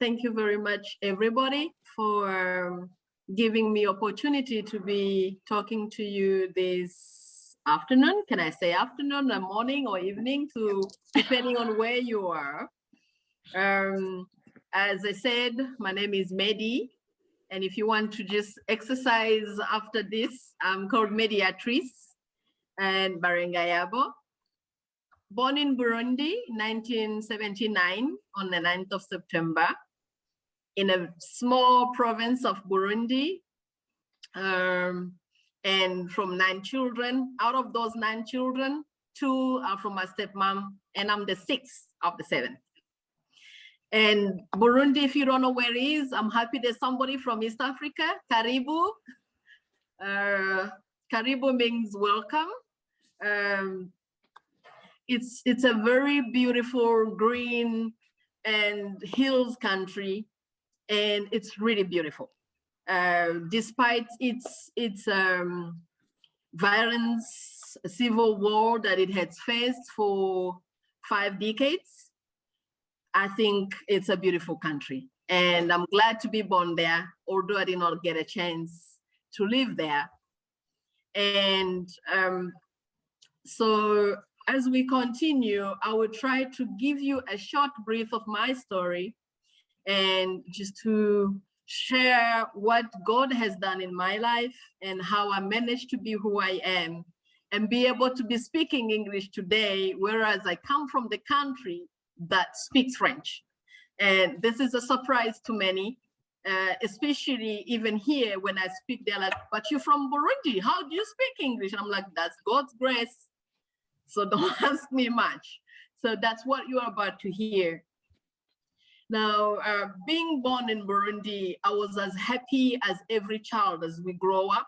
Thank you very much, everybody, for giving me opportunity to be talking to you this afternoon. Can I say afternoon, or morning, or evening, depending on where you are. As I said, my name is Medi, and if you want to just exercise after this, I'm called Mediatrice and Barengayabo. Born in Burundi, 1979, on the 9th of September, in a small province of Burundi, and from 9 children. Out of those 9 children, 2 are from my stepmom, and I'm the 6th of the 7th. And Burundi, if you don't know where it is, I'm happy there's somebody from East Africa. Karibu. Karibu means welcome. It's a very beautiful green and hills country, and it's really beautiful. Despite its violence, civil war that it has faced for 5 decades, I think it's a beautiful country, and I'm glad to be born there, although I did not get a chance to live there. And so as we continue, I will try to give you a short brief of my story and just to share what God has done in my life and how I managed to be who I am and be able to be speaking English today, whereas I come from the country that speaks French. And this is a surprise to many, especially even here when I speak, they're like, but you're from Burundi, how do you speak English? And I'm like, that's God's grace. So don't ask me much. So that's what you're about to hear. Now, being born in Burundi, I was as happy as every child as we grow up.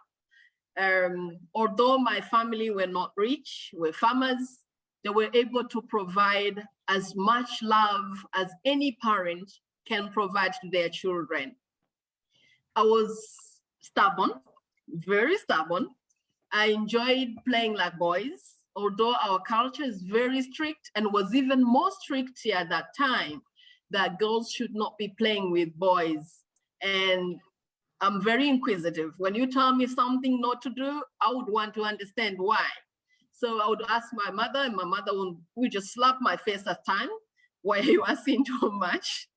Although my family were not rich, were farmers, they were able to provide as much love as any parent can provide to their children. I was stubborn, very stubborn. I enjoyed playing like boys, although our culture is very strict and was even more strict here at that time, that girls should not be playing with boys. And I'm very inquisitive. When you tell me something not to do, I would want to understand why. So I would ask my mother, and my mother would just slap my face at time. Why are you asking too much?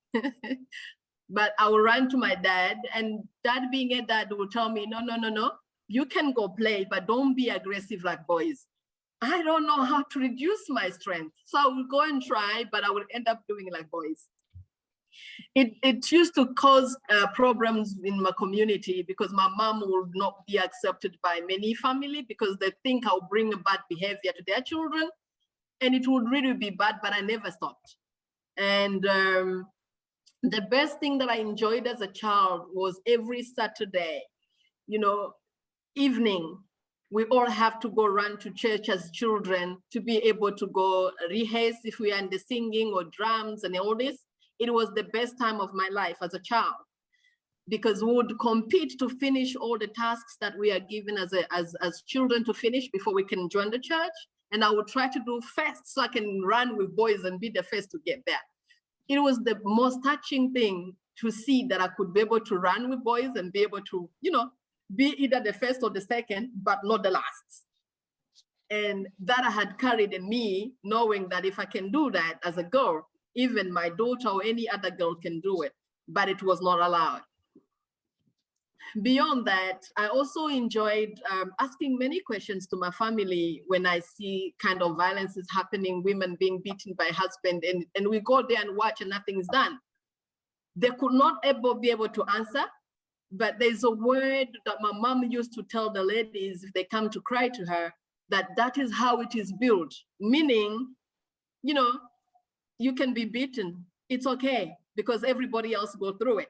But I would run to my dad, and dad being a dad would tell me, no, you can go play, but don't be aggressive like boys. I don't know how to reduce my strength. So I would go and try, but I would end up doing it like boys. It used to cause problems in my community because my mom would not be accepted by many family because they think I'll bring a bad behavior to their children, and it would really be bad, but I never stopped. And the best thing that I enjoyed as a child was every Saturday, evening, we all have to go run to church as children to be able to go rehearse if we are in the singing or drums and all this. It was the best time of my life as a child because we would compete to finish all the tasks that we are given as children to finish before we can join the church. And I would try to do fast so I can run with boys and be the first to get there. It was the most touching thing to see that I could be able to run with boys and be able to, be either the first or the second, but not the last. And that I had carried in me, knowing that if I can do that as a girl, even my daughter or any other girl can do it, but it was not allowed. Beyond that, I also enjoyed asking many questions to my family when I see kind of violence is happening, women being beaten by husband, and we go there and watch and nothing is done. They could not ever be able to answer, but there's a word that my mom used to tell the ladies if they come to cry to her, that is how it is built, meaning, you can be beaten, it's okay, because everybody else go through it.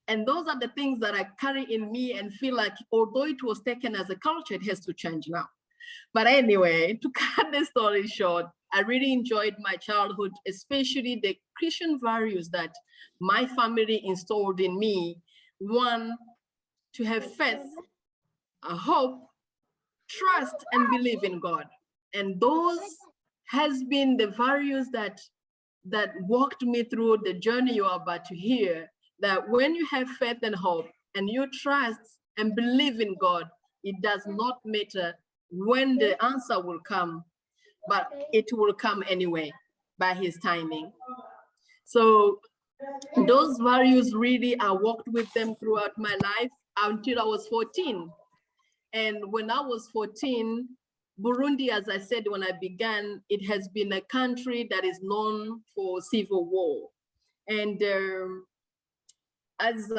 And those are the things that I carry in me and feel like, although it was taken as a culture, it has to change now. But anyway, to cut the story short, I really enjoyed my childhood, especially the Christian values that my family installed in me. One, to have faith, a hope, trust, and believe in God. And those has been the values that that walked me through the journey you're about to hear, that when you have faith and hope and you trust and believe in God, it does not matter when the answer will come, but it will come anyway by his timing. So those values really, I walked with them throughout my life until I was 14. And when I was 14, Burundi, as I said when I began, it has been a country that is known for civil war. And as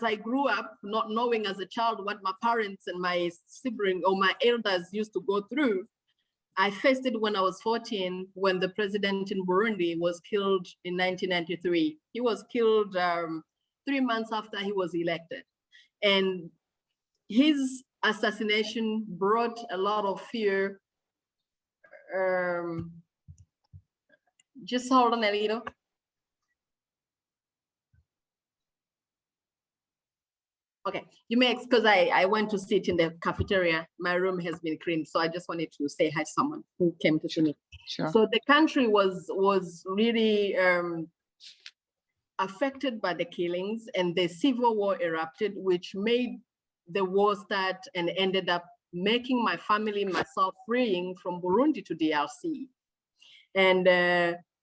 I grew up, not knowing as a child what my parents and my sibling or my elders used to go through, I faced it when I was 14, when the president in Burundi was killed in 1993. He was killed 3 months after he was elected. And his assassination brought a lot of fear. Just hold on a little. Okay, you may, because I went to sit in the cafeteria. My room has been cleaned, so I just wanted to say hi to someone who came to see me. Sure. So the country was really affected by the killings, and the civil war erupted, which made the war start and ended up making my family, myself, freeing from Burundi to DRC. And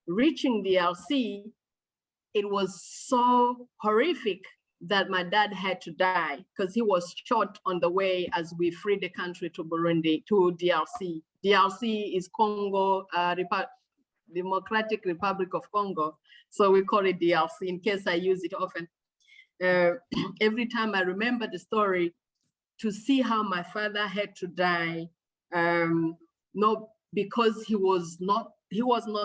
reaching DRC, it was so horrific that my dad had to die because he was shot on the way as we freed the country to Burundi, to DRC. DRC is Congo, Democratic Republic of Congo. So we call it DRC in case I use it often. Every time I remember the story, to see how my father had to die, not because he was not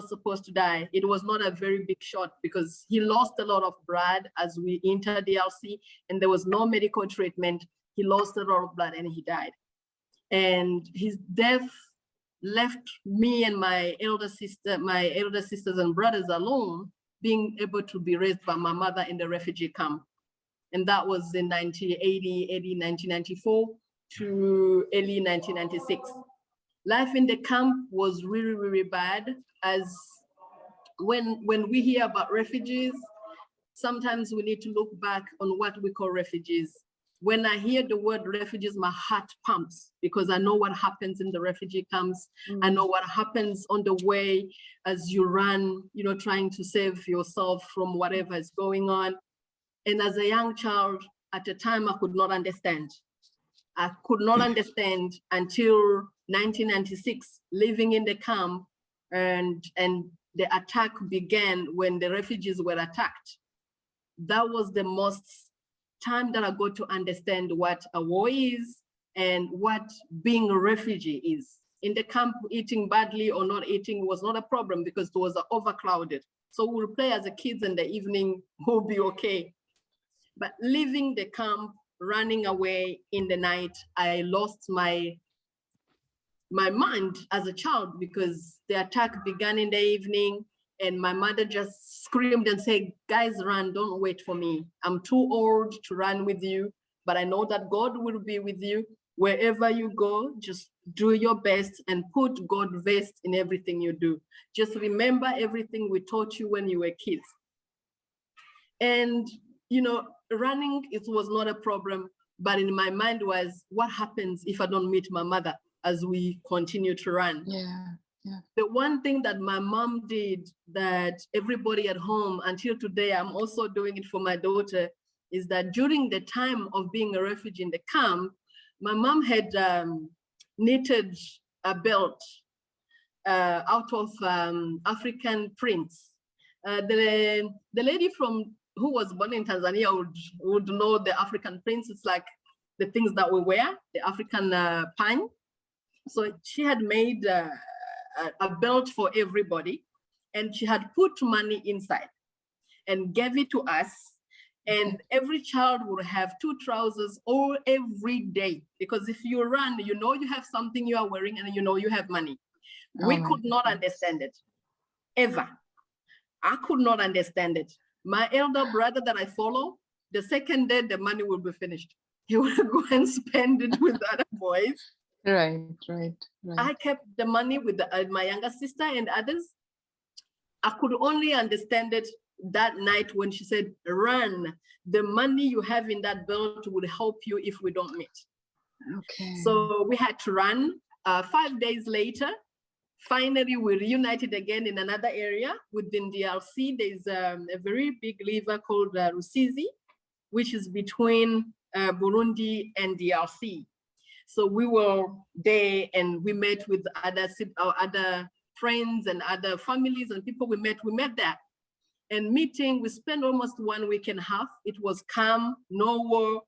supposed to die. It was not a very big shot because he lost a lot of blood as we entered DRC, and there was no medical treatment. He lost a lot of blood and he died. And his death left me and my elder sisters and brothers alone, being able to be raised by my mother in the refugee camp. And that was in 1994 to early 1996. Life in the camp was really, really bad, as when we hear about refugees, sometimes we need to look back on what we call refugees. When I hear the word refugees, my heart pumps because I know what happens in the refugee camps. I know what happens on the way as you run, trying to save yourself from whatever is going on. And as a young child, at the time, I could not understand. I could not understand until 1996, living in the camp, and the attack began when the refugees were attacked. That was the most time that I got to understand what a war is and what being a refugee is. In the camp, eating badly or not eating was not a problem because it was overcrowded. So we'll play as a kids in the evening, we'll be okay. But leaving the camp, running away in the night, I lost my mind as a child because the attack began in the evening and my mother just screamed and said, guys, run, don't wait for me. I'm too old to run with you, but I know that God will be with you. Wherever you go, just do your best and put God first in everything you do. Just remember everything we taught you when you were kids. And running, it was not a problem, but in my mind was, what happens if I don't meet my mother as we continue to run? Yeah. The one thing that my mom did that everybody at home, until today, I'm also doing it for my daughter, is that during the time of being a refugee in the camp, my mom had knitted a belt out of African prints. The lady who was born in Tanzania would know the African prints. It's like the things that we wear, the African pine. So she had made a belt for everybody, and she had put money inside and gave it to us. And every child would have 2 trousers all every day, because if you run, you have something you are wearing and you have money. We could not understand it, ever. I could not understand it. My elder brother that I follow, the second day the money will be finished. He will go and spend it with other boys. Right. I kept the money with my younger sister and others. I could only understand it that night when she said, run. The money you have in that belt will help you if we don't meet. Okay. So we had to run. 5 days later, finally, we reunited again in another area within DRC. There's a very big river called Rusizi, which is between Burundi and DRC. So we were there and we met with other friends and other families and people we met there. And meeting, we spent almost 1 week and a half. It was calm, no war.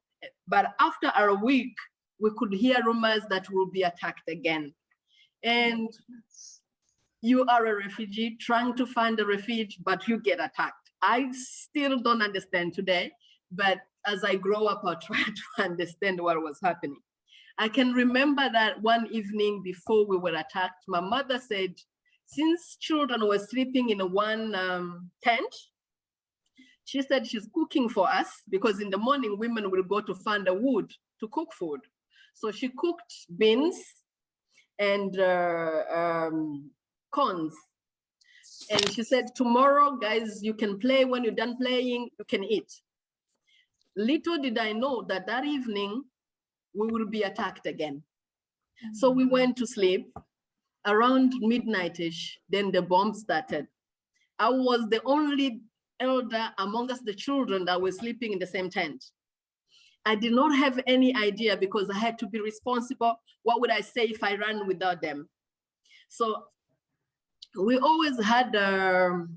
But after a week, we could hear rumors that we'll be attacked again. And you are a refugee trying to find a refuge, but you get attacked. I still don't understand today, but as I grow up, I'll try to understand what was happening. I can remember that one evening before we were attacked, my mother said, since children were sleeping in one tent, she said she's cooking for us because in the morning, women will go to find the wood to cook food. So she cooked beans and corns. And she said, tomorrow, guys, you can play. When you're done playing, you can eat. Little did I know that that evening, we will be attacked again. So we went to sleep around midnight-ish, then the bomb started. I was the only elder amongst the children that were sleeping in the same tent. I did not have any idea because I had to be responsible. What would I say if I ran without them? So we always had a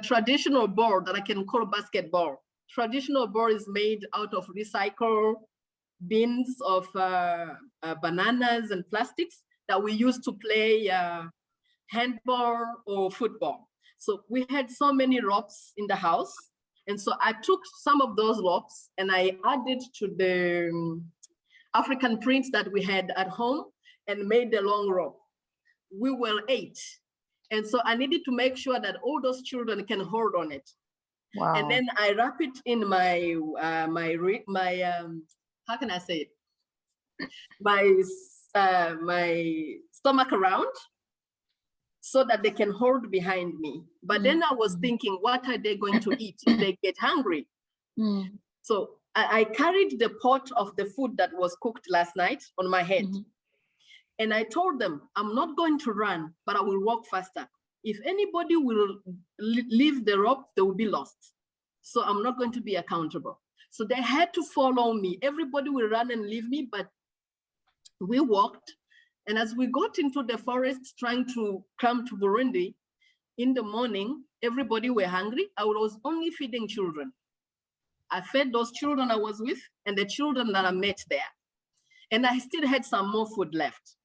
traditional ball that I can call basketball. Traditional ball is made out of recycled bins of bananas and plastics that we used to play handball or football. So we had so many ropes in the house. And so I took some of those ropes and I added to the African prints that we had at home and made the long rope. We were 8. And so I needed to make sure that all those children can hold on it. Wow. And then I wrap it in my how can I say it? My stomach around so that they can hold behind me. But then I was thinking, what are they going to eat if they get hungry? So I carried the pot of the food that was cooked last night on my head. And I told them, I'm not going to run, but I will walk faster. If anybody will leave the rope, they will be lost. So I'm not going to be accountable. So they had to follow me. Everybody will run and leave me, but we walked. And as we got into the forest trying to come to Burundi, in the morning, everybody were hungry. I was only feeding children. I fed those children I was with and the children that I met there. And I still had some more food left.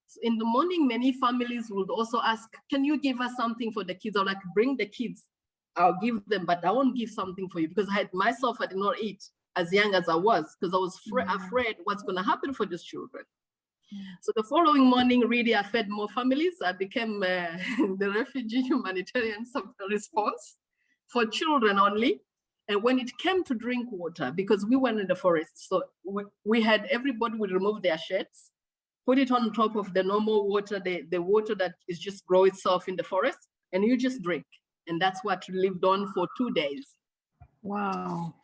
So in the morning, many families would also ask, can you give us something for the kids? Or like, bring the kids, I'll give them, but I won't give something for you because I did not eat as young as I was because I was afraid what's gonna happen for these children. So the following morning, really, I fed more families. I became the refugee humanitarian response for children only. And when it came to drink water, because we were in the forest, so we had everybody would remove their shirts, put it on top of the normal water, the water that is just grow itself in the forest, and you just drink. And that's what we lived on for 2 days. Wow.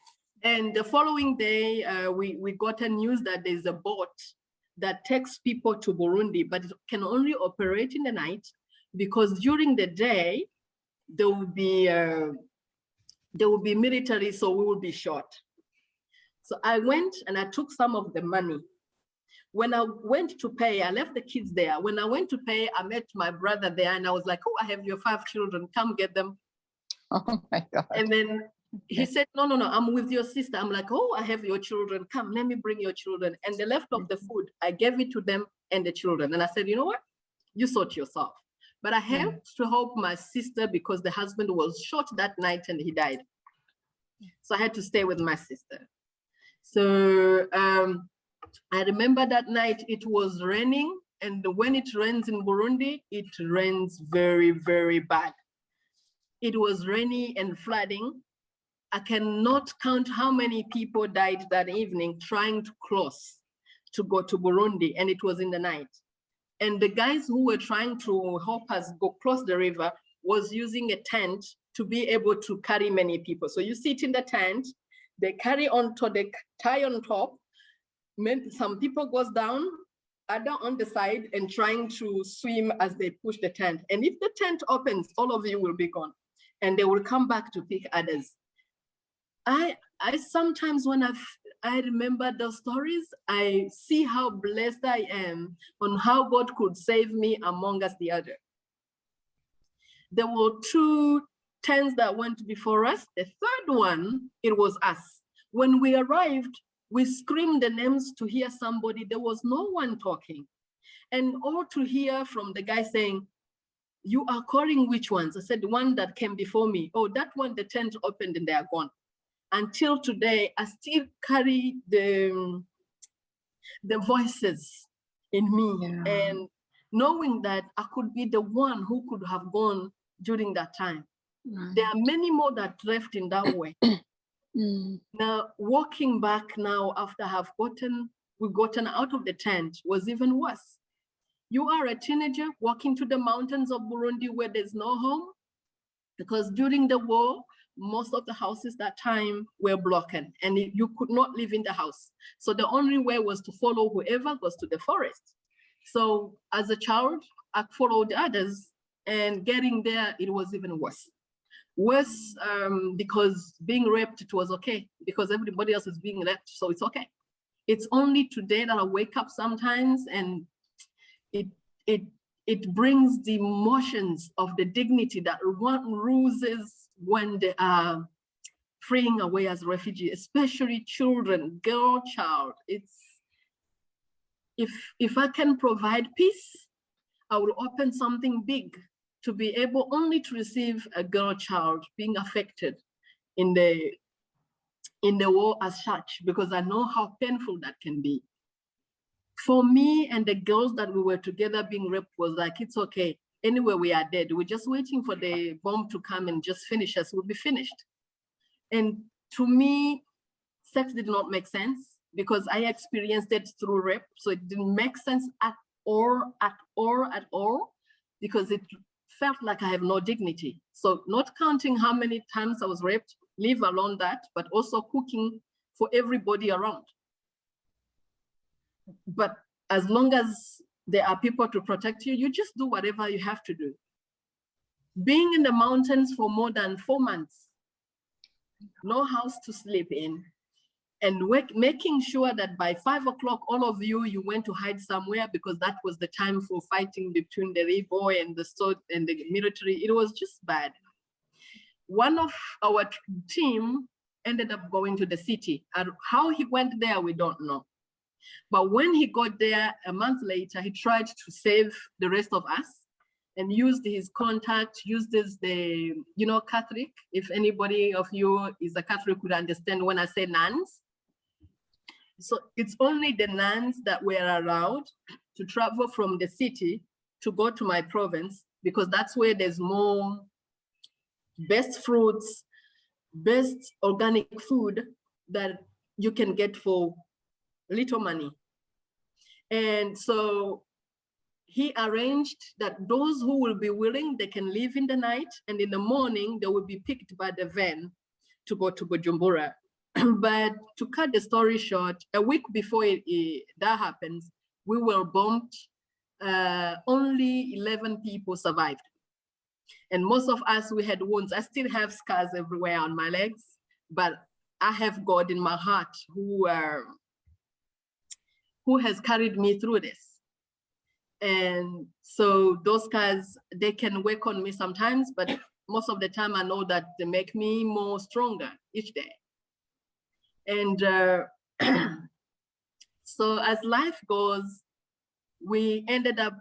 And the following day, we got a news that there's a boat that takes people to Burundi, but it can only operate in the night because during the day, there will be military, so we will be shot. So I went and I took some of the money. When I went to pay, I left the kids there. When I went to pay, I met my brother there and I was like, oh, I have your 5 children, come get them. Oh my God. And then he said, no, I'm with your sister. I'm like, oh, I have your children. Come, let me bring your children. And the left of the food, I gave it to them and the children. And I said, you know what? You sort yourself. But I had to help my sister because the husband was shot that night and he died. So I had to stay with my sister. So I remember that night it was raining. And when it rains in Burundi, it rains very, very bad. It was rainy and flooding. I cannot count how many people died that evening trying to cross to go to Burundi, and it was in the night. And the guys who were trying to help us go cross the river was using a tent to be able to carry many people. So you sit in the tent, they carry onto the tie on top. Some people goes down, other on the side and trying to swim as they push the tent. And if the tent opens, all of you will be gone and they will come back to pick others. I sometimes when I remember those stories, I see how blessed I am on how God could save me among us the other. There were 2 tents that went before us. The third one, it was us. When we arrived, we screamed the names to hear somebody. There was no one talking. And all to hear from the guy saying, "You are calling which ones?" I said, "The one that came before me." "Oh, that one, the tent opened and they are gone." Until today, I still carry the voices in me. Yeah. And knowing that I could be the one who could have gone during that time. There are many more that left in that way. Now, walking back now after we've gotten out of the tent was even worse. You are a teenager walking to the mountains of Burundi where there's no home, because during the war, most of the houses that time were broken and you could not live in the house. So the only way was to follow whoever goes to the forest. So as a child, I followed others, and getting there, it was even worse. Worse because being raped, it was okay because everybody else is being raped, so it's okay. It's only today that I wake up sometimes and it brings the emotions of the dignity that one loses when they are freeing away as refugees, especially children, girl child. It's if I can provide peace, I will open something big to be able only to receive a girl child being affected in the war as such, because I know how painful that can be. For me and the girls that we were together being raped was like, it's okay. Anyway, we are dead. We're just waiting for the bomb to come and just finish us. We'll be finished. And to me, sex did not make sense because I experienced it through rape. So it didn't make sense at all, because it felt like I have no dignity. So not counting how many times I was raped, leave alone that, but also cooking for everybody around. But as long as there are people to protect you, you just do whatever you have to do. Being in the mountains for more than 4 months, no house to sleep in, and making sure that by 5 o'clock, all of you went to hide somewhere because that was the time for fighting between the Reboy and the sword and the military. It was just bad. One of our team ended up going to the city. And how he went there, we don't know. But when he got there a month later, he tried to save the rest of us and used his contact, Catholic. If anybody of you is a Catholic would understand when I say nuns. So it's only the nuns that were allowed to travel from the city to go to my province, because that's where there's more best fruits, best organic food that you can get for little money. And so he arranged that those who will be willing, they can leave in the night, and in the morning they will be picked by the van to go to Bujumbura. But to cut the story short, a week before that happens, we were bombed. Only 11 people survived. And most of us, we had wounds. I still have scars everywhere on my legs, but I have God in my heart who has carried me through this. And so those scars, they can work on me sometimes, but most of the time I know that they make me more stronger each day. And so as life goes, we ended up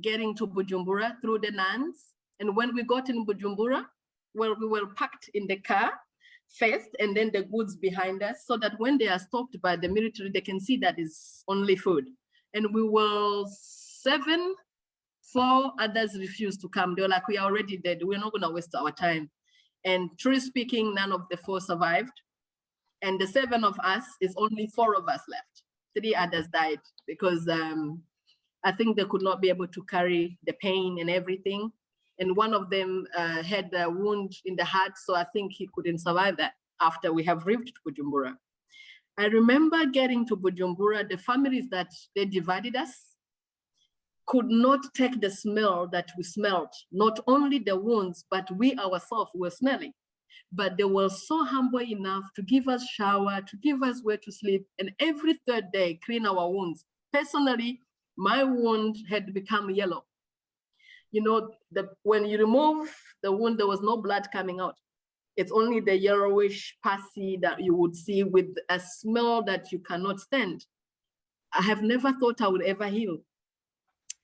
getting to Bujumbura through the nuns. And when we got in Bujumbura, well, we were packed in the car first, and then the goods behind us, so that when they are stopped by the military, they can see that it's only food. And we were 7, 4 others refused to come. They were like, we are already dead. We're not gonna waste our time. And truly speaking, none of the 4 survived. And the 7 of us, is only 4 of us left. 3 others died because I think they could not be able to carry the pain and everything. and one of them had a wound in the heart, so I think he couldn't survive that after we have reached Bujumbura. I remember getting to Bujumbura, the families that they divided us could not take the smell that we smelled, not only the wounds, but we ourselves were smelling. But they were so humble enough to give us shower, to give us where to sleep, and every third day clean our wounds. Personally, my wound had become yellow. You know, when you remove the wound, there was no blood coming out. It's only the yellowish pussy that you would see with a smell that you cannot stand. I have never thought I would ever heal,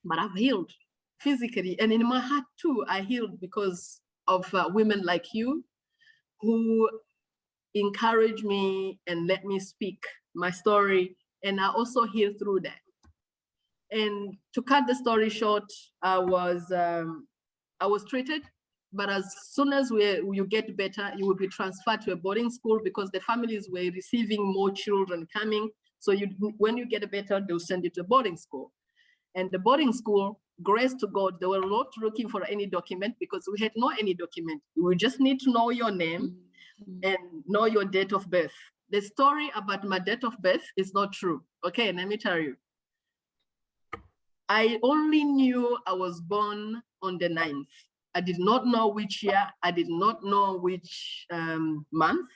but I've healed physically. And in my heart too, I healed because of women like you who encourage me and let me speak my story. And I also healed through that. And to cut the story short, I was treated, but as soon as you get better, you will be transferred to a boarding school because the families were receiving more children coming. So when you get better, they'll send you to a boarding school. And the boarding school, grace to God, they were not looking for any document because we had no any document. We just need to know your name and know your date of birth. The story about my date of birth is not true. Okay, let me tell you. I only knew I was born on the 9th. I did not know which year. I did not know which month.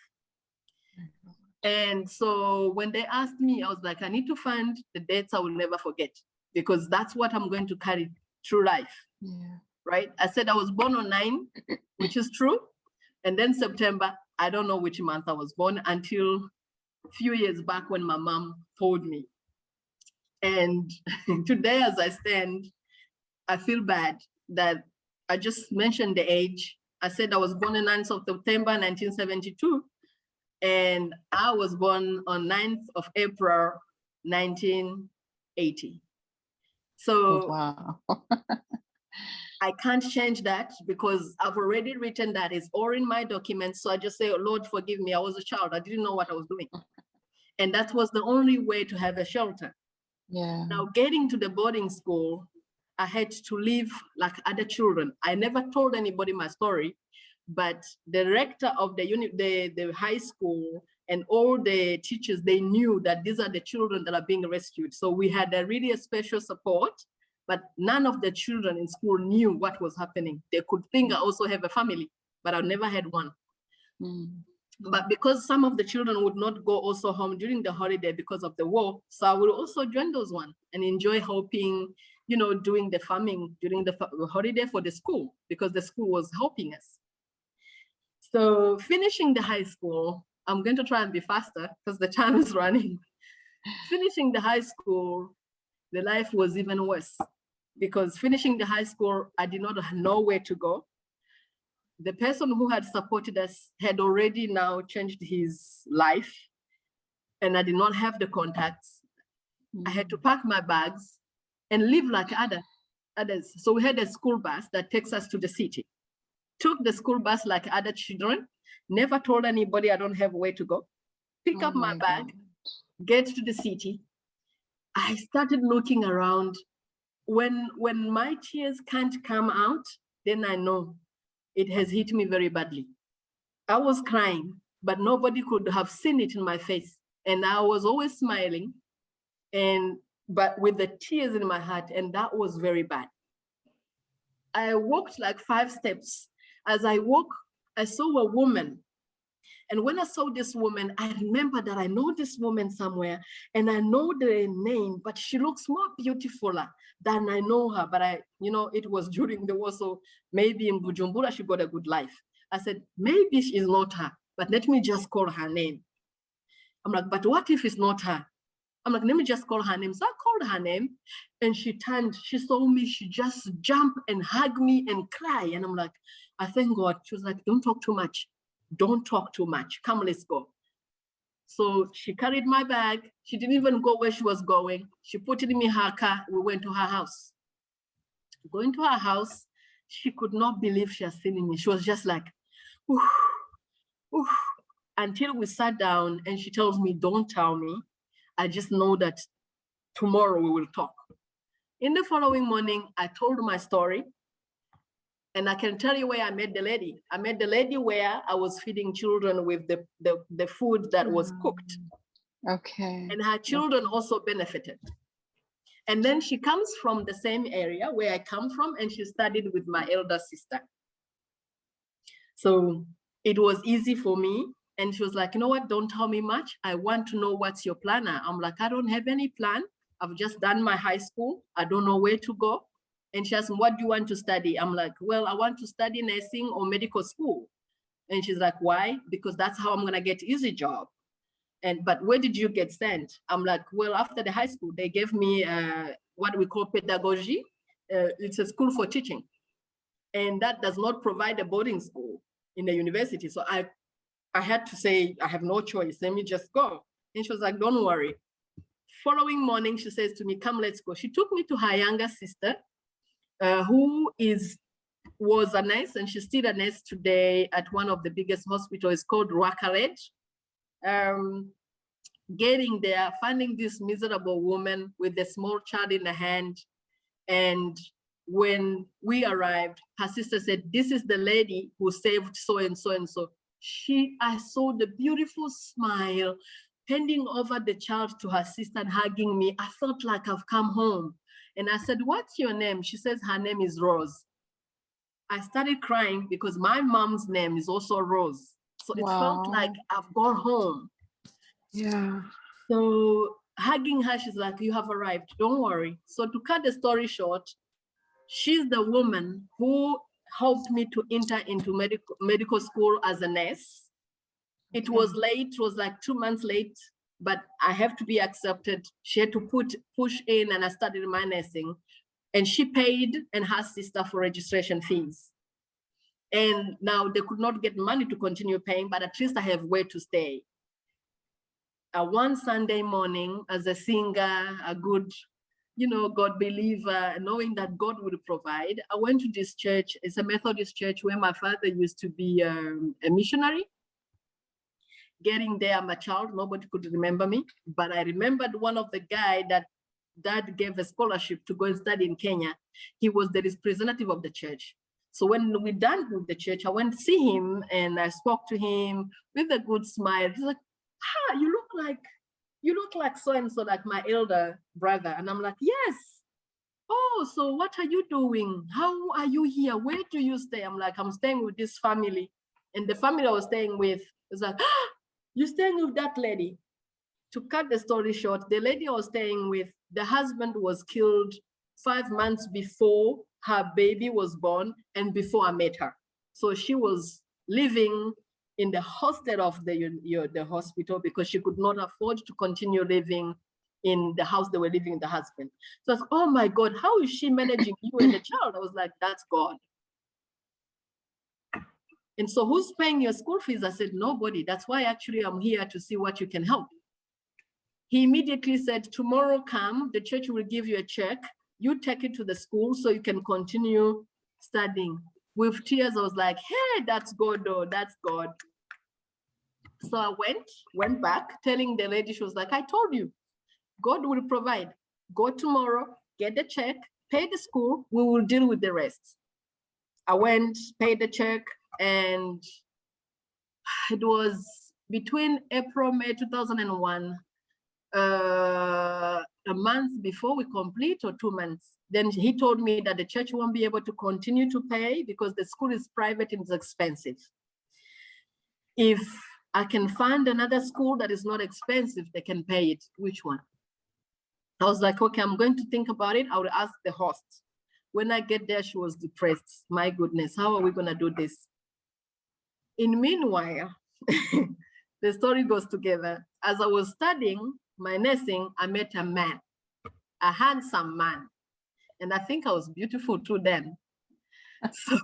And so when they asked me, I was like, I need to find the dates I will never forget because that's what I'm going to carry through life, right? I said I was born on 9, which is true. And then September, I don't know which month I was born until a few years back when my mom told me. And today, as I stand, I feel bad that I just mentioned the age. I said I was born on 9th of September, 1972, and I was born on 9th of April, 1980. So wow. I can't change that because I've already written that. It's all in my documents. So I just say, oh, Lord, forgive me. I was a child. I didn't know what I was doing. And that was the only way to have a shelter. Yeah. Now, getting to the boarding school, I had to live like other children. I never told anybody my story, but the rector of the high school and all the teachers, they knew that these are the children that are being rescued. So we had a really special support, but none of the children in school knew what was happening. They could think I also have a family, but I never had one. But because some of the children would not go also home during the holiday because of the war, so I will also join those ones and enjoy helping, you know, doing the farming during the holiday for the school because the school was helping us. So finishing the high school, I'm going to try and be faster because the time is running. Finishing the high school, the life was even worse because finishing the high school, I did not know where to go. The person who had supported us had already now changed his life and I did not have the contacts. I had to pack my bags and live like others. So we had a school bus that takes us to the city. Took the school bus like other children, never told anybody I don't have where to go. Pick up my bag, get to the city. I started looking around. When my tears can't come out, then I know it has hit me very badly. I was crying, but nobody could have seen it in my face. And I was always smiling, but with the tears in my heart, and that was very bad. I walked like 5 steps. As I walked, I saw a woman. And when I saw this woman, I remember that I know this woman somewhere and I know the name, but she looks more beautiful than I know her. But it was during the war, so maybe in Bujumbura, she got a good life. I said, maybe she is not her, but let me just call her name. I'm like, but what if it's not her? I'm like, let me just call her name. So I called her name and she turned, she saw me, she just jumped and hugged me and cried. And I'm like, I thank God. She was like, don't talk too much. Don't talk too much. Come, let's go. So she carried my bag. She didn't even go where she was going. She put it in her car. We went to her house. Going to her house, she could not believe she had seen me. She was just like, oof, oof, until we sat down and she tells me, don't tell me. I just know that tomorrow we will talk. In the following morning, I told my story. And I can tell you where I met the lady. I met the lady where I was feeding children with the food that was cooked. Okay. And her children also benefited. And then she comes from the same area where I come from, and she studied with my elder sister. So it was easy for me. And she was like, you know what, don't tell me much. I want to know what's your plan. I'm like, I don't have any plan. I've just done my high school. I don't know where to go. And she asked me, what do you want to study? I'm like, well, I want to study nursing or medical school. And she's like, why? Because that's how I'm going to get easy job. But where did you get sent? I'm like, well, after the high school, they gave me what we call pedagogy. It's a school for teaching. And that does not provide a boarding school in the university. So I had to say, I have no choice. Let me just go. And she was like, don't worry. Following morning, she says to me, come, let's go. She took me to her younger sister, who was a nurse, and she's still a nurse today at one of the biggest hospitals. It's called Rwakalet. Getting there, finding this miserable woman with a small child in her hand. And when we arrived, her sister said, this is the lady who saved so and so and so. I saw the beautiful smile handing over the child to her sister and hugging me. I felt like I've come home. And I said, what's your name? She says, her name is Rose. I started crying because my mom's name is also Rose. So it felt like I've gone home. Yeah. So hugging her, she's like, you have arrived, don't worry. So to cut the story short, she's the woman who helped me to enter into medical school as a nurse. It was late, it was like 2 months late, but I have to be accepted. She had to push in, and I started my nursing. And she paid, and her sister, for registration fees. And now they could not get money to continue paying, but at least I have where to stay. One Sunday morning, as a singer, a good, God believer, knowing that God would provide, I went to this church. It's a Methodist church where my father used to be a missionary. Getting there, I'm a child, nobody could remember me, but I remembered one of the guy that Dad gave a scholarship to go and study in Kenya. He was the representative of the church. So when we're done with the church, I went to see him, and I spoke to him with a good smile. He's like, you look like so-and-so, like my elder brother. And I'm like, yes. Oh, so what are you doing? How are you here? Where do you stay? I'm like, I'm staying with this family. And the family I was staying with is like, you're staying with that lady? To cut the story short, the lady I was staying with, the husband was killed 5 months before her baby was born and before I met her. So she was living in the hostel of the hospital because she could not afford to continue living in the house they were living in, the husband. So I was, oh my God, how is she managing you and the child? I was like, that's God. And so who's paying your school fees? I said, nobody. That's why actually I'm here to see what you can help. He immediately said, tomorrow come, the church will give you a check. You take it to the school so you can continue studying. With tears, I was like, hey, that's God, though, that's God. So I went back, telling the lady, she was like, I told you, God will provide. Go tomorrow, get the check, pay the school, we will deal with the rest. I went, paid the check, and it was between April, May 2001, a month before we complete, or 2 months. Then he told me that the church won't be able to continue to pay because the school is private and it's expensive. If I can find another school that is not expensive, they can pay it. Which one? I was like, okay, I'm going to think about it. I will ask the host. When I get there, she was depressed. My goodness, how are we going to do this? In meanwhile, the story goes together. As I was studying my nursing, I met a man, a handsome man. And I think I was beautiful too then. So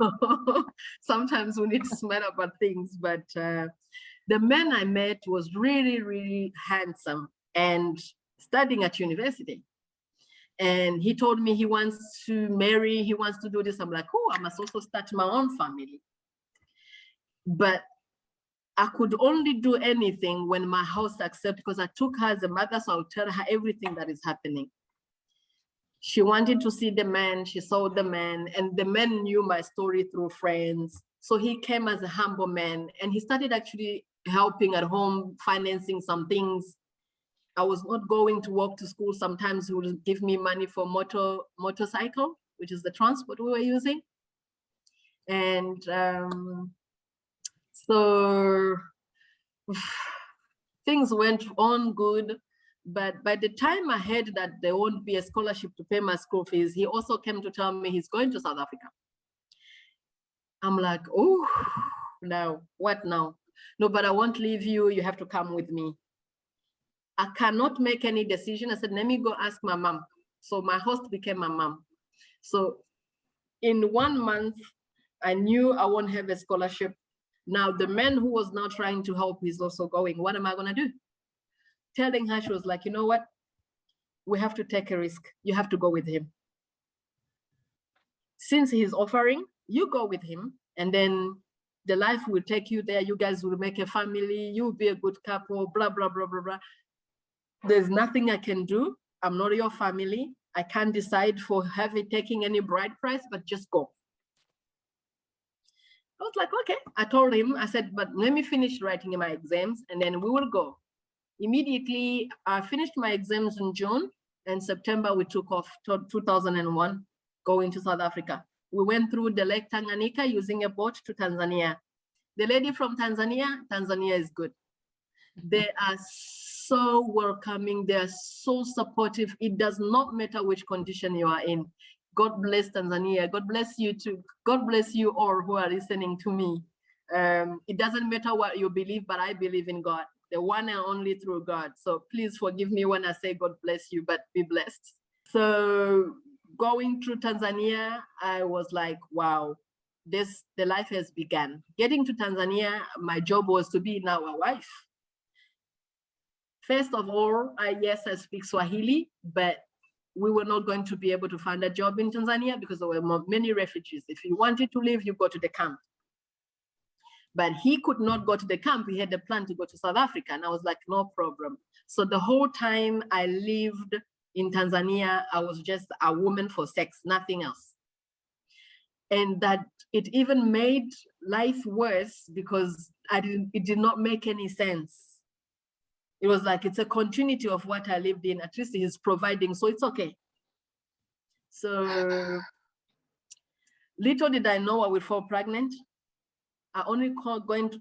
sometimes we need to smile about things, but the man I met was really, really handsome and studying at university. And he told me he wants to marry, he wants to do this. I'm like, oh, I must also start my own family. But I could only do anything when my house accepted, because I took her as a mother, so I'll tell her everything that is happening. She wanted to see the man. She saw the man, and the man knew my story through friends. So he came as a humble man, and he started actually helping at home, financing some things. I was not going to walk to school. Sometimes he would give me money for motorcycle, which is the transport we were using. And so things went on good. But by the time I heard that there won't be a scholarship to pay my school fees, he also came to tell me he's going to South Africa. I'm like, oh, now, what now? No, but I won't leave you. You have to come with me. I cannot make any decision. I said, let me go ask my mom. So my host became my mom. So in 1 month, I knew I won't have a scholarship. Now the man who was now trying to help is also going. What am I going to do? Telling her, she was like, you know what? We have to take a risk. You have to go with him. Since he's offering, you go with him, and then the life will take you there. You guys will make a family. You'll be a good couple, blah, blah, blah, blah, blah. There's nothing I can do. I'm not your family. I can't decide for taking any bride price, but just go. I was like, okay. I told him, I said, but let me finish writing my exams, and then we will go. Immediately, I finished my exams in June, and September we took off to 2001, going to South Africa. We went through the Lake Tanganyika using a boat to Tanzania. The lady from Tanzania is good. They are so welcoming. They are so supportive. It does not matter which condition you are in. God bless Tanzania. God bless you too. God bless you all who are listening to me. It doesn't matter what you believe, but I believe in God, the one and only through God. So please forgive me when I say God bless you, but be blessed. So going through Tanzania, I was like, wow, the life has begun. Getting to Tanzania, my job was to be now a wife. First of all, yes, I speak Swahili, but we were not going to be able to find a job in Tanzania because there were many refugees. If you wanted to leave, you go to the camp. But he could not go to the camp. He had a plan to go to South Africa. And I was like, no problem. So the whole time I lived in Tanzania, I was just a woman for sex, nothing else. And that it even made life worse because it did not make any sense. It was like, it's a continuity of what I lived in. At least he's providing, so it's okay. So little did I know I would fall pregnant. I only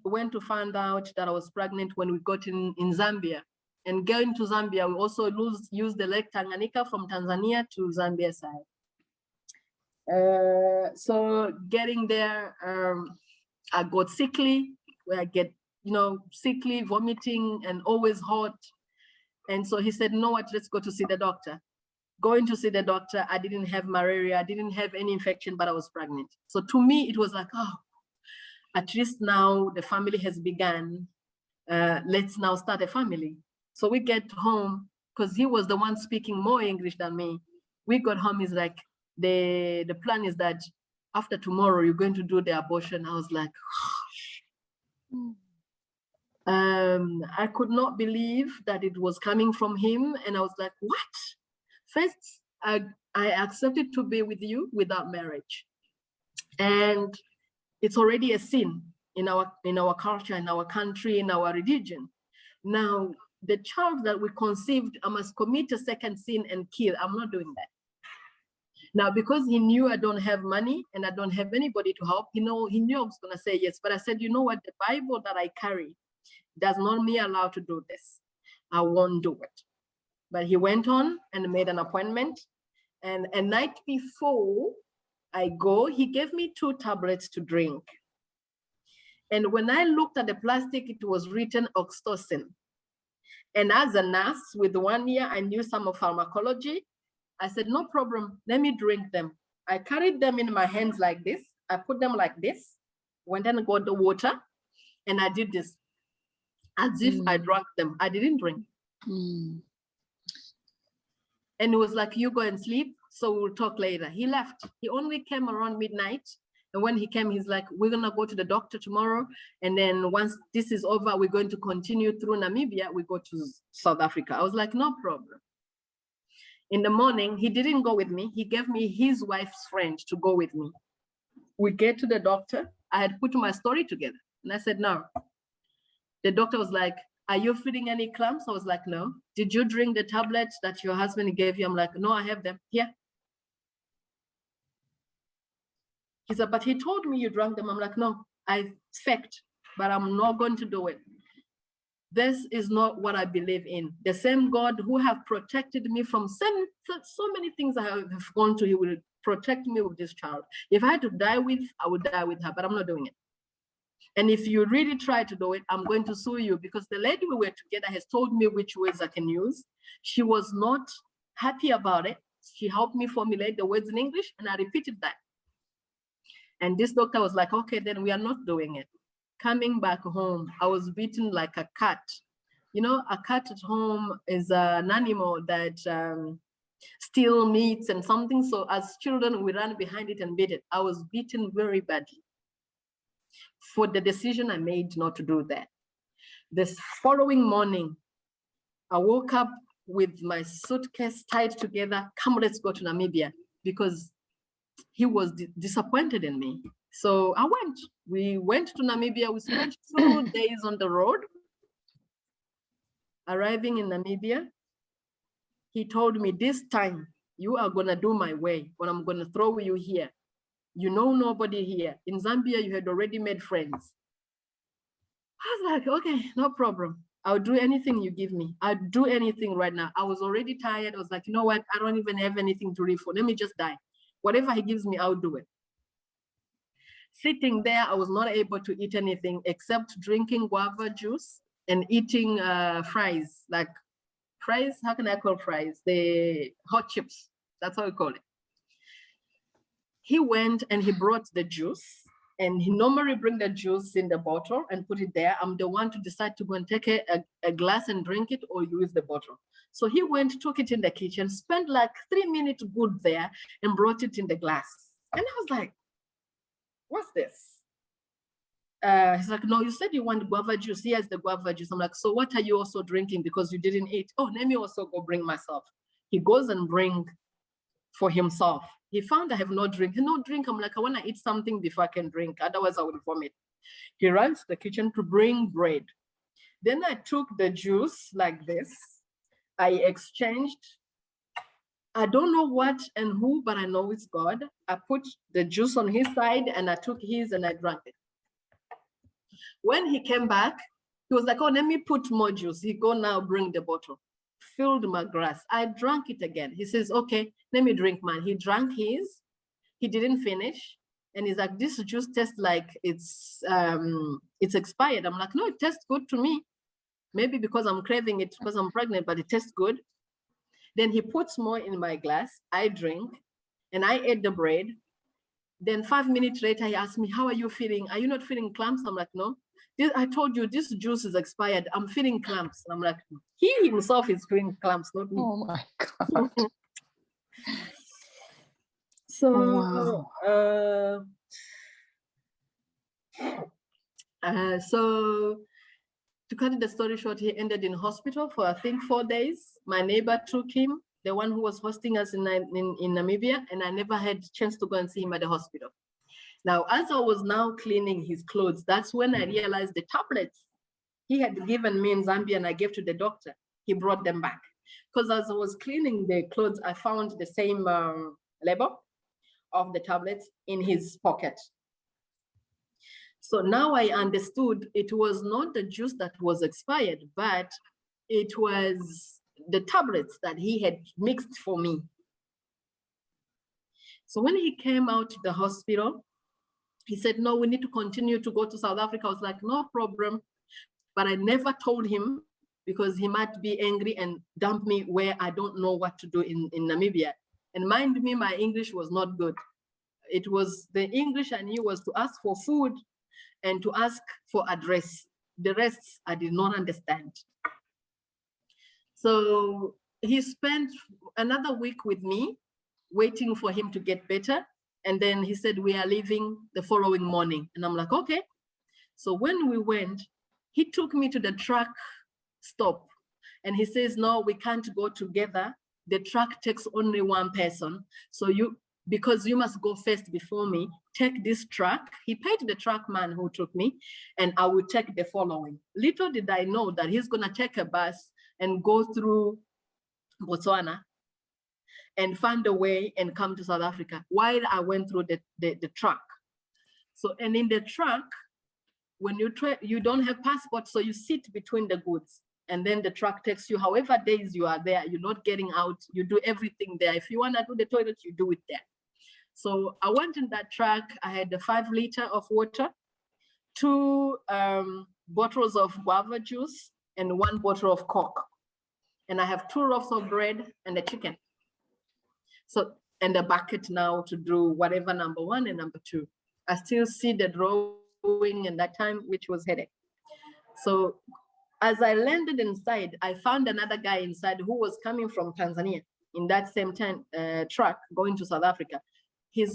went to find out that I was pregnant when we got in Zambia. And going to Zambia, we also used the Lake Tanganyika from Tanzania to Zambia side. So getting there, I got sickly, where I get, sickly, vomiting, and always hot. And so he said, no, what, let's go to see the doctor. Going to see the doctor, I didn't have malaria, I didn't have any infection, but I was pregnant. So to me, it was like, oh, at least now the family has begun. Let's now start a family. So we get home, because he was the one speaking more English than me. We got home, he's like, the plan is that after tomorrow, you're going to do the abortion. I was like, I could not believe that it was coming from him. And I was like, what? First, I accepted to be with you without marriage. And it's already a sin in our culture, in our country, in our religion. Now, the child that we conceived, I must commit a second sin and kill. I'm not doing that. Now, because he knew I don't have money and I don't have anybody to help, he knew I was going to say yes. But I said, you know what? The Bible that I carry does not me allow to do this. I won't do it. But he went on and made an appointment. And a night before I go, he gave me 2 tablets to drink. And when I looked at the plastic, it was written oxytocin. And as a nurse with 1 year, I knew some of pharmacology. I said, no problem, let me drink them. I carried them in my hands like this. I put them like this, went and got the water, and I did this as if I drank them. I didn't drink. And it was like, you go and sleep, so we'll talk later. He left. He only came around midnight. And when he came, he's like, we're going to go to the doctor tomorrow. And then once this is over, we're going to continue through Namibia. We go to South Africa. I was like, no problem. In the morning, he didn't go with me. He gave me his wife's friend to go with me. We get to the doctor. I had put my story together. And I said, no. The doctor was like, are you feeling any cramps? I was like, no. Did you drink the tablets that your husband gave you? I'm like, no, I have them. Here. He said, but he told me you drank them. I'm like, no, I faked, but I'm not going to do it. This is not what I believe in. The same God who have protected me from so many things I have gone to, he will protect me with this child. If I had to die with, I would die with her, but I'm not doing it. And if you really try to do it, I'm going to sue you, because the lady we were together has told me which words I can use. She was not happy about it. She helped me formulate the words in English, and I repeated that. And this doctor was like, okay, then we are not doing it. Coming back home, I was beaten like a cat. You know, a cat at home is an animal that steals meats and something. So as children, we ran behind it and beat it. I was beaten very badly for the decision I made not to do that. This following morning, I woke up with my suitcase tied together. Come, let's go to Namibia, because he was disappointed in me. So I went. We went to Namibia. We spent 2 days on the road. Arriving in Namibia, he told me, this time you are going to do my way, but I'm going to throw you here. You know nobody here. In Zambia, you had already made friends. I was like, okay, no problem. I'll do anything you give me. I'll do anything right now. I was already tired. I was like, you know what? I don't even have anything to live for. Let me just die. Whatever he gives me, I'll do it. Sitting there, I was not able to eat anything except drinking guava juice and eating fries, like fries. How can I call fries? The hot chips. That's how we call it. He went and he brought the juice, and he normally bring the juice in the bottle and put it there. I'm the one to decide to go and take a glass and drink it or use the bottle. So he went, took it in the kitchen, spent like 3 minutes good there and brought it in the glass. And I was like, what's this? He's like, no, you said you want guava juice. Here's the guava juice. I'm like, so what are you also drinking because you didn't eat? Oh, let me also go bring myself. He goes and bring for himself. He found I have no drink. No drink. I'm like, I want to eat something before I can drink. Otherwise, I will vomit. He runs to the kitchen to bring bread. Then I took the juice like this. I exchanged. I don't know what and who, but I know it's God. I put the juice on his side and I took his and I drank it. When he came back, he was like, oh, let me put more juice. He go now bring the bottle. Filled my glass. I drank it again. He says, okay, let me drink mine. He drank his. He didn't finish. And he's like, this juice tastes like it's expired. I'm like, no, it tastes good to me. Maybe because I'm craving it because I'm pregnant, but it tastes good. Then he puts more in my glass. I drink and I ate the bread. Then 5 minutes later, he asked me, how are you feeling? Are you not feeling cramps? I'm like, no. I told you this juice is expired. I'm feeling cramps. I'm like, he himself is feeling cramps, not me. Oh my God. So, wow. So to cut the story short, he ended in hospital for I think 4 days. My neighbor took him, the one who was hosting us in Namibia, and I never had a chance to go and see him at the hospital. Now, as I was now cleaning his clothes, that's when I realized the tablets he had given me in Zambia and I gave to the doctor. He brought them back. Because as I was cleaning the clothes, I found the same label of the tablets in his pocket. So now I understood it was not the juice that was expired, but it was the tablets that he had mixed for me. So when he came out of the hospital, he said, no, we need to continue to go to South Africa. I was like, no problem. But I never told him because he might be angry and dump me where I don't know what to do in Namibia. And mind me, my English was not good. It was the English I knew was to ask for food and to ask for address. The rest I did not understand. So he spent another week with me, waiting for him to get better. And then he said, we are leaving the following morning. And I'm like, okay. So when we went, he took me to the truck stop. And he says, no, we can't go together the truck takes only one person. So because you must go first before me, take this truck. He paid the truck man who took me, and I will take the following. Little did I know that he's gonna take a bus and go through Botswana and find a way and come to South Africa while I went through the truck. So, and in the truck, when you don't have passport, so you sit between the goods, and then the truck takes you however days you are there. You're not getting out. You do everything there. If you want to do the toilet, you do it there. So I went in that truck. I had a 5 liter of water, 2 bottles of guava juice, and 1 bottle of Coke. And I have 2 loaves of bread and a chicken. So, and a bucket now to do whatever number 1 and number 2. I still see the drawing in that time, which was headache. So as I landed inside, I found another guy inside who was coming from Tanzania in that same truck going to South Africa. He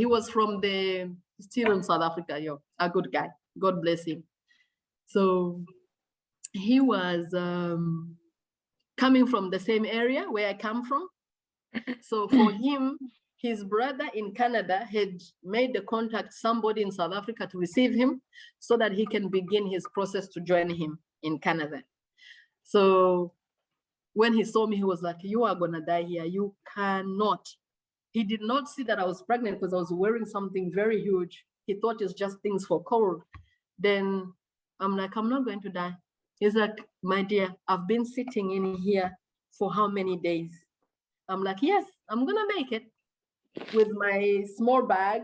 was from still in South Africa, a good guy. God bless him. So he was coming from the same area where I come from. So for him, his brother in Canada had made the contact somebody in South Africa to receive him so that he can begin his process to join him in Canada. So when he saw me, he was like, you are gonna die here. You cannot. He did not see that I was pregnant because I was wearing something very huge. He thought it's just things for cold. Then I'm like, I'm not going to die. He's like, my dear, I've been sitting in here for how many days? I'm like, yes, I'm gonna make it with my small bag,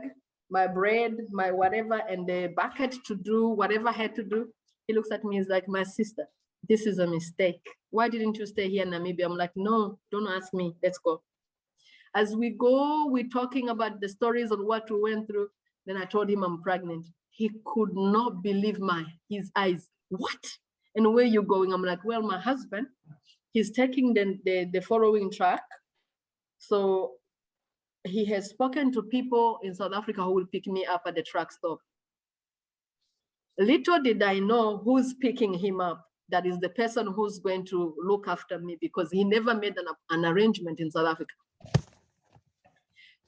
my bread, my whatever, and the bucket to do whatever I had to do. He looks at me, he's like, my sister, this is a mistake. Why didn't you stay here in Namibia? I'm like, no, don't ask me, let's go. As we go, we're talking about the stories of what we went through. Then I told him I'm pregnant. He could not believe his eyes. What? And where you going? I'm like, well, my husband, he's taking the following track. So he has spoken to people in South Africa who will pick me up at the truck stop. Little did I know who's picking him up. That is the person who's going to look after me, because he never made an arrangement in South Africa.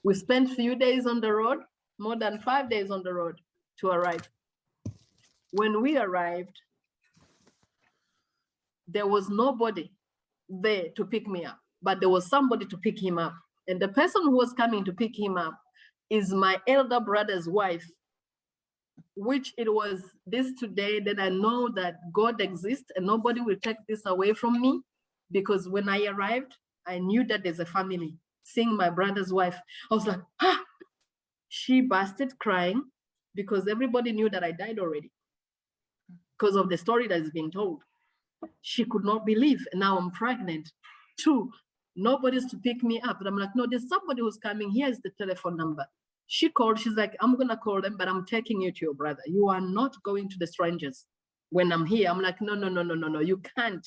We spent a few days on the road, more than 5 days on the road to arrive. When we arrived, there was nobody there to pick me up, but there was somebody to pick him up. And the person who was coming to pick him up is my elder brother's wife, which it was this today that I know that God exists and nobody will take this away from me, because when I arrived, I knew that there's a family. Seeing my brother's wife, I was like, ah! She busted crying because everybody knew that I died already because of the story that is being told. She could not believe, and now I'm pregnant. 2, nobody's to pick me up. And I'm like, no, there's somebody who's coming. Here's the telephone number. She called, she's like, I'm gonna call them, but I'm taking you to your brother. You are not going to the strangers when I'm here. I'm like, no, you can't.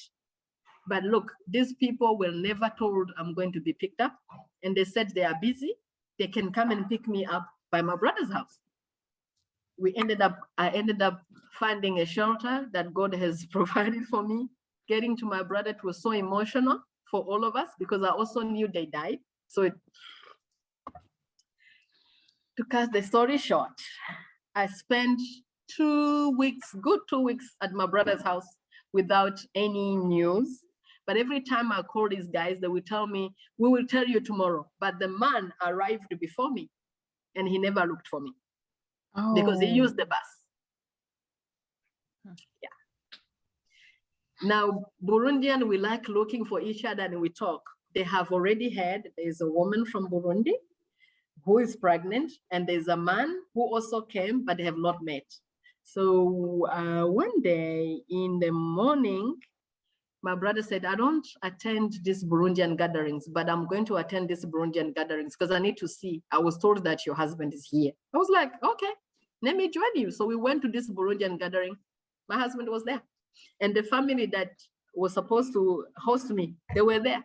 But look, these people were never told I'm going to be picked up. And they said they are busy. They can come and pick me up by my brother's house. I ended up finding a shelter that God has provided for me. Getting to my brother, it was so emotional for all of us because I also knew they died. So to cut the story short, I spent 2 weeks, good 2 weeks at my brother's house without any news. But every time I call these guys, they will tell me, we will tell you tomorrow. But the man arrived before me and he never looked for me because he used the bus. Yeah. Now, Burundian, we like looking for each other and we talk. They have already there's a woman from Burundi who is pregnant, and there's a man who also came, but they have not met. So one day in the morning, my brother said, I don't attend these Burundian gatherings, but I'm going to attend these Burundian gatherings because I need to see. I was told that your husband is here. I was like, okay, let me join you. So we went to this Burundian gathering. My husband was there. And the family that was supposed to host me, they were there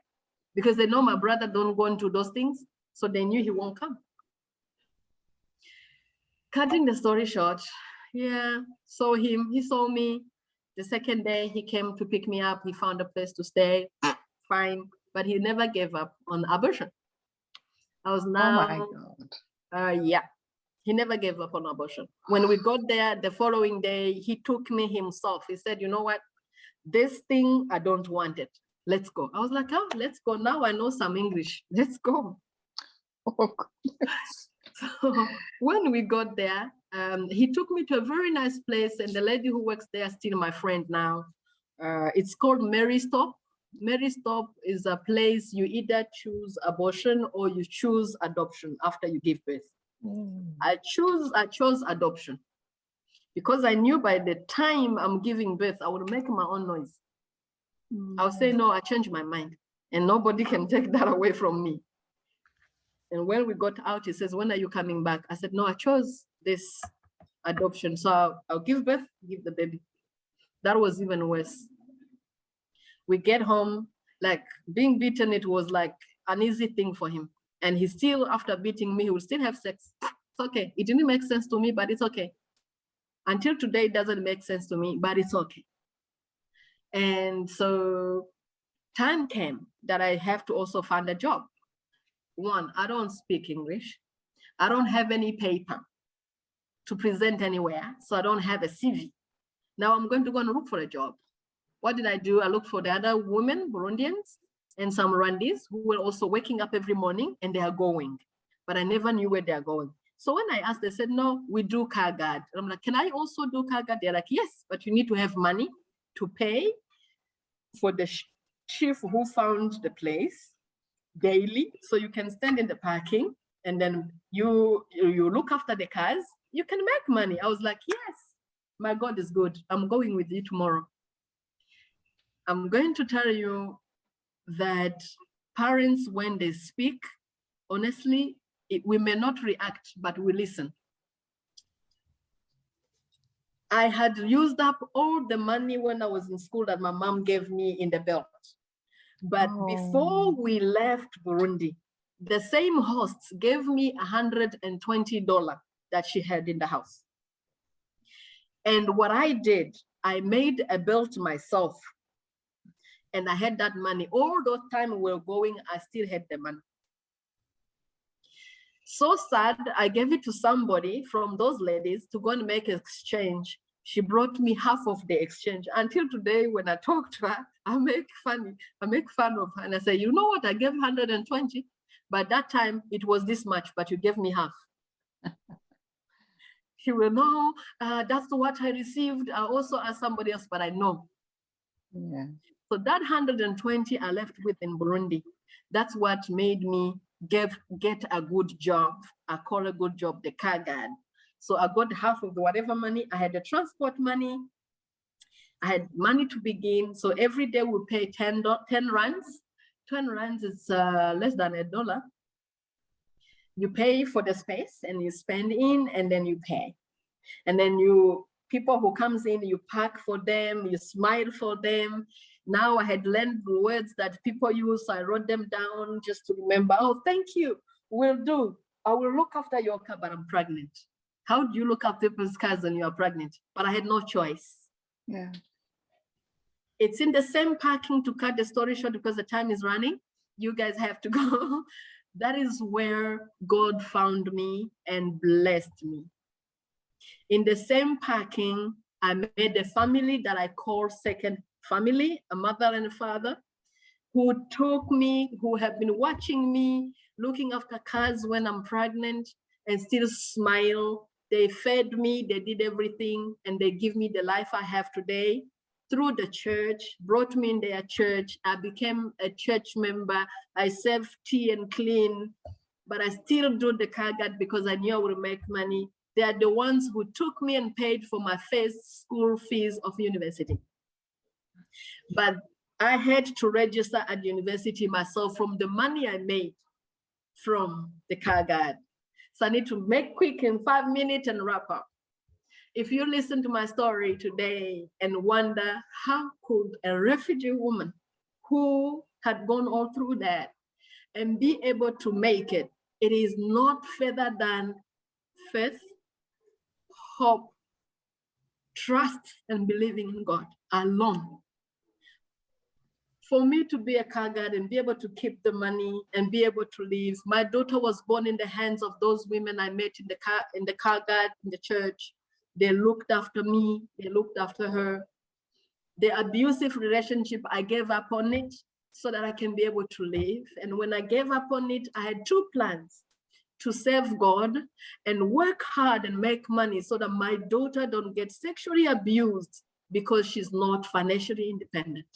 because they know my brother don't go into those things. So they knew he won't come. Cutting the story short, yeah, saw him, he saw me. The second day he came to pick me up, he found a place to stay, fine. but he never gave up on abortion. I was Oh my now, God. yeah, he never gave up on abortion. When we got there the following day, he took me himself. He said, you know what? This thing, I don't want it. Let's go. I was like, oh, let's go. Now I know some English. Let's go. Oh, goodness. So when we got there, he took me to a very nice place, and the lady who works there is still my friend now. It's called Mary Stop. Mary Stop is a place you either choose abortion or you choose adoption after you give birth. I chose adoption because I knew by the time I'm giving birth, I would make my own noise. I'll say, no, I changed my mind, and nobody can take that away from me. And when we got out, he says, when are you coming back? I said, no, I chose this adoption. So I'll give birth, give the baby. That was even worse. We get home, like being beaten, it was like an easy thing for him. And he still, after beating me, he will still have sex. It's okay. It didn't make sense to me, but it's okay. Until today, it doesn't make sense to me, but it's okay. And so time came that I have to also find a job. One, I don't speak English. I don't have any paper to present anywhere, so I don't have a CV. Now I'm going to go and look for a job. What did I do? I looked for the other women, Burundians, and some Rwandese who were also waking up every morning and they are going, but I never knew where they are going. So when I asked, they said, no, we do car guard. And I'm like, can I also do car guard? They're like, yes, but you need to have money to pay for the chief who found the place daily, so you can stand in the parking and then you look after the cars, you can make money. I was like, yes, my God is good. I'm going with you tomorrow. I'm going to tell you that parents, when they speak, honestly, we may not react, but we listen. I had used up all the money when I was in school that my mom gave me in the belt. But before we left Burundi, the same host gave me $120 that she had in the house. And what I did, I made a belt myself. And I had that money. All those time we were going, I still had the money. So sad, I gave it to somebody from those ladies to go and make an exchange. She brought me half of the exchange. Until today, when I talk to her, I make fun of her. And I say, you know what, I gave 120. By that time, it was this much, but you gave me half. She will know, that's what I received. I also asked somebody else, but I know. Yeah. So that 120 I left with in Burundi, that's what made me get a good job. I call a good job the car guard. So I got half of whatever money. I had the transport money. I had money to begin. So every day we pay 10 rands. 10 rands is less than $1. You pay for the space and you spend in, and then you pay. And then people who comes in, you pack for them, you smile for them. Now I had learned words that people use, so I wrote them down just to remember. Oh, thank you, will do. I will look after your car, but I'm pregnant. How do you look after people's cars when you are pregnant? But I had no choice. Yeah. It's in the same parking, to cut the story short because the time is running. You guys have to go. That is where God found me and blessed me. In the same parking, I made a family that I call second family, a mother and a father, who took me, who have been watching me, looking after cars when I'm pregnant, and still smile. They fed me, they did everything, and they give me the life I have today through the church, brought me in their church. I became a church member. I serve tea and clean, but I still do the car guard because I knew I would make money. They are the ones who took me and paid for my first school fees of university. But I had to register at university myself from the money I made from the car guard. So I need to make quick in 5 minutes and wrap up. If you listen to my story today and wonder, how could a refugee woman who had gone all through that and be able to make it, it is not further than faith, hope, trust, and believing in God alone. for me to be a car guard and be able to keep the money and be able to live. My daughter was born in the hands of those women I met in the car guard in the church. They looked after me, they looked after her. The abusive relationship, I gave up on it so that I can be able to live. And when I gave up on it, I had two plans: to serve God and work hard and make money so that my daughter don't get sexually abused because she's not financially independent.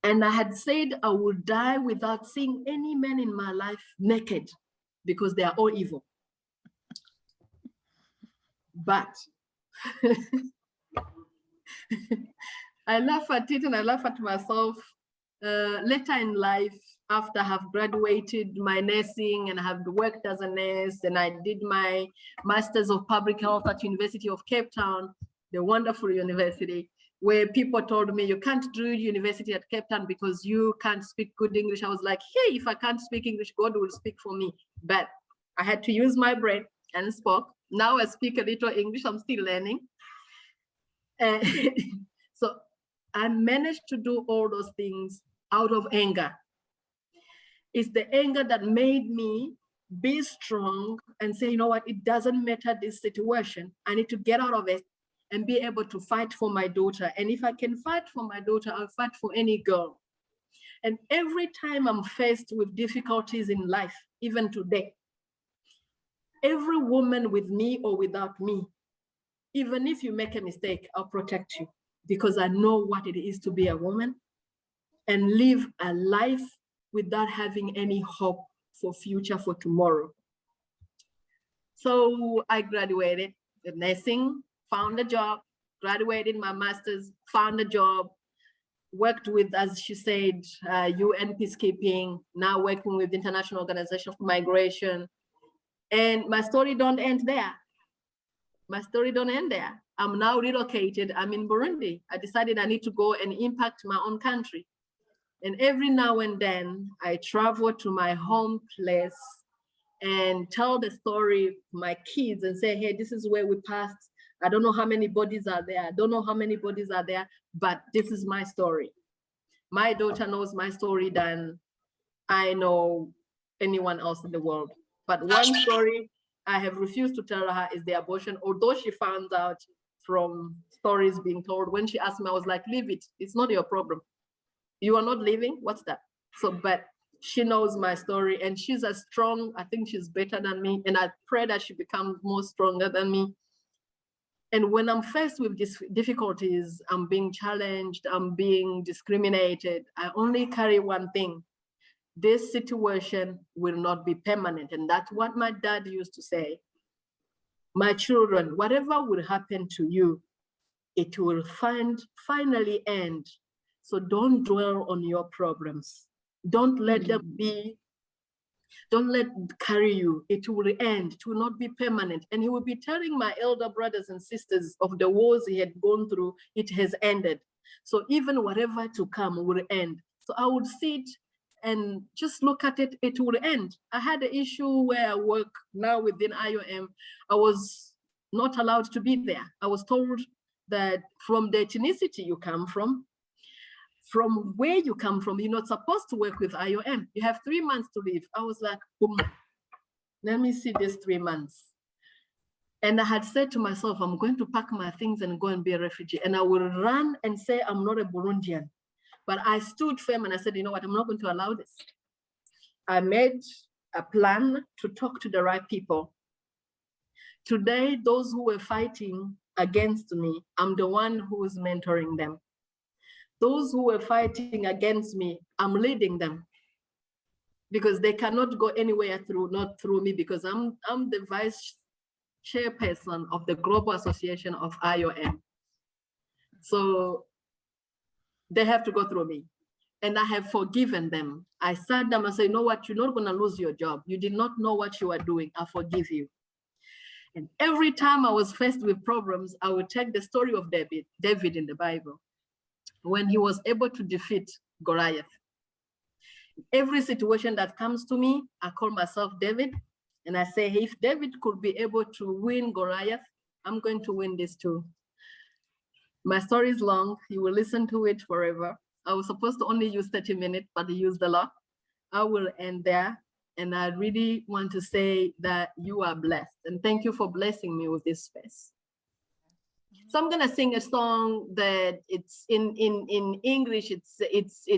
And I had said I would die without seeing any man in my life naked because they are all evil. But I laugh at it and I laugh at myself. Later in life, after I have graduated my nursing and I have worked as a nurse, and I did my Masters of Public Health at University of Cape Town, the wonderful university, where people told me, you can't do university at Cape Town because you can't speak good English. I was like, hey, if I can't speak English, God will speak for me. But I had to use my brain and spoke. Now I speak a little English, I'm still learning. So I managed to do all those things out of anger. It's the anger that made me be strong and say, you know what, it doesn't matter this situation. I need to get out of it and be able to fight for my daughter. And if I can fight for my daughter, I'll fight for any girl. And every time I'm faced with difficulties in life, even today, every woman with me or without me, even if you make a mistake, I'll protect you because I know what it is to be a woman and live a life without having any hope for future, for tomorrow. So I graduated with nursing, found a job, graduated my master's, found a job, worked with, as she said, UN peacekeeping, now working with the International Organization for Migration. And my story don't end there. My story don't end there. I'm now relocated. I'm in Burundi. I decided I need to go and impact my own country. And every now and then I travel to my home place and tell the story to my kids and say, hey, this is where we passed. I don't know how many bodies are there. I don't know how many bodies are there, but this is my story. My daughter knows my story than I know anyone else in the world. But one story I have refused to tell her is the abortion, although she found out from stories being told. When she asked me, I was like, leave it. It's not your problem. You are not leaving? What's that? So, but she knows my story and she's as strong. I think she's better than me. And I pray that she becomes more stronger than me. And when I'm faced with these difficulties, I'm being challenged, I'm being discriminated, I only carry one thing. This situation will not be permanent. And that's what my dad used to say. My children, whatever will happen to you, it will finally end. So don't dwell on your problems. Don't let them be, don't let carry you. It will end. It will not be permanent. And he will be telling my elder brothers and sisters of the wars he had gone through, it has ended. So even whatever to come will end. So I would sit and just look at it, it will end. I had an issue where I work now within IOM. I was not allowed to be there. I was told that from the ethnicity you come from where you come from, you're not supposed to work with IOM. You have 3 months to leave. I was like, boom, let me see this 3 months. And I had said to myself, I'm going to pack my things and go and be a refugee. And I will run and say, I'm not a Burundian. But I stood firm and I said, you know what, I'm not going to allow this. I made a plan to talk to the right people. Today, those who were fighting against me, I'm the one who is mentoring them. Those who were fighting against me, I'm leading them because they cannot go anywhere not through me, because I'm the vice chairperson of the Global Association of IOM. So they have to go through me. And I have forgiven them. I sat them and said, you know what, you're not gonna lose your job. You did not know what you are doing. I forgive you. And every time I was faced with problems, I would take the story of David in the Bible, when he was able to defeat Goliath. Every situation that comes to me, I call myself David, and I say, hey, if David could be able to win Goliath, I'm going to win this too. My story is long. You will listen to it forever. I was supposed to only use 30 minutes, but I used a lot. I will end there. And I really want to say that you are blessed. And thank you for blessing me with this space. So I'm gonna sing a song that it's in English. It's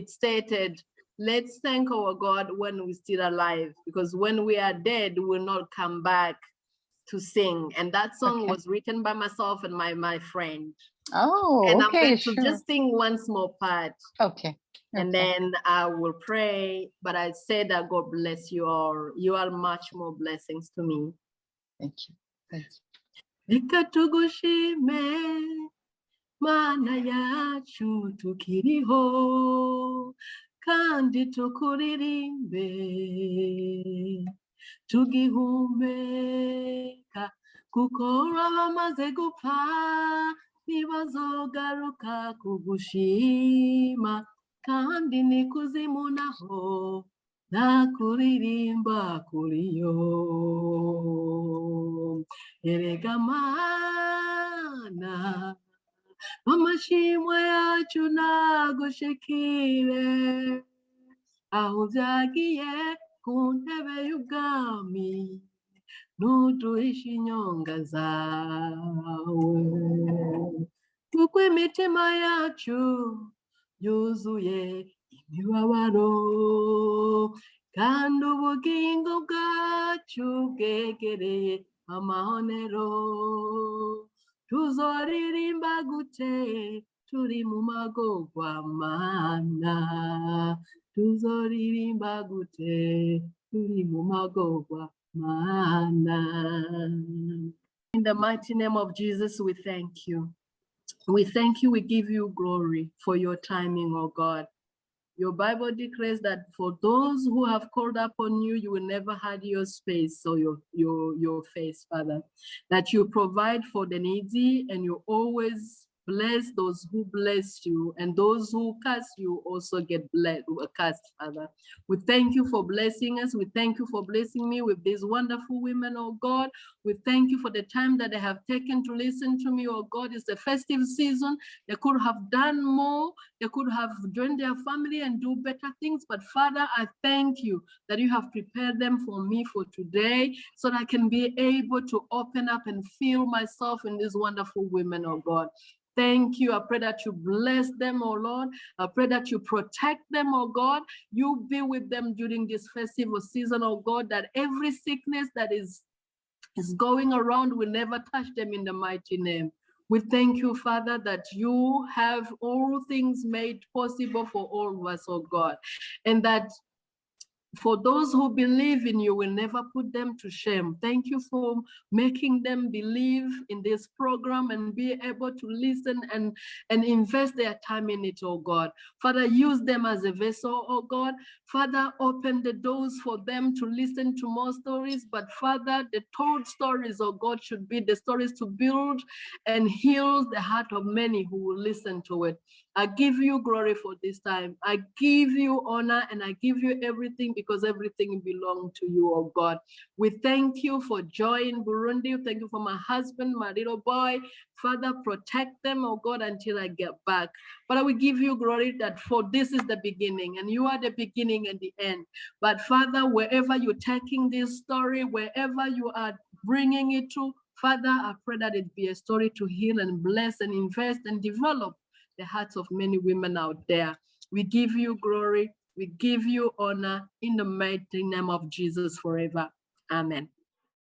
stated, let's thank our God when we're still alive, because when we are dead, we'll not come back to sing. And that song was written by myself and my friend. Oh, and okay, I'm going sure. to just sing one small part. Okay. And then I will pray. But I say that God bless you all. You are much more blessings to me. Thank you. Thank you. Ikatugushime mana yacu tukiriho kandi tukuririmbe tugihumeka kuko abamaze gupfa ntibazogaruka kugushima kandi nikuzimu naho nakuririmba kuriyo erega mana amashimwe yacu nagushikire aho vyagiye ku ntebe y'ubwami nuduhisha inyonga zawe kuko imitima yacu yuzuye imibabaro kandi ubugingo bwacu bwegereye amahonero tuzoririmba gute turi mu magorwa mana tuzoririmba gute turi mu magorwa mana. In the mighty name of Jesus, we thank you. We thank you, we give you glory for your timing, oh God. Your Bible declares that for those who have called upon you, you will never hide your space or your face, Father. That you provide for the needy and you always bless those who bless you, and those who curse you also get blessed, cursed, Father. We thank you for blessing us. We thank you for blessing me with these wonderful women, oh God. We thank you for the time that they have taken to listen to me, oh God. It's the festive season. They could have done more. They could have joined their family and do better things. But Father, I thank you that you have prepared them for me for today so that I can be able to open up and feel myself in these wonderful women, oh God. Thank you. I pray that you bless them, oh Lord. I pray that you protect them, oh God. You be with them during this festival season, oh God, that every sickness that is going around will never touch them in the mighty name. We thank you, Father, that you have all things made possible for all of us, oh God, and that for those who believe in you will never put them to shame. Thank you for making them believe in this program and be able to listen and invest their time in it, oh God. Father, use them as a vessel, oh God. Father, open the doors for them to listen to more stories. But Father, the told stories, oh God, should be the stories to build and heal the heart of many who will listen to it. I give you glory for this time. I give you honor and I give you everything because everything belongs to you, oh God. We thank you for joy in Burundi. Thank you for my husband, my little boy. Father, protect them, oh God, until I get back. But we give you glory that for this is the beginning and you are the beginning and the end. But Father, wherever you're taking this story, wherever you are bringing it to, Father, I pray that it be a story to heal and bless and invest and develop the hearts of many women out there. We give you glory. We give you honor in the mighty name of Jesus forever. Amen.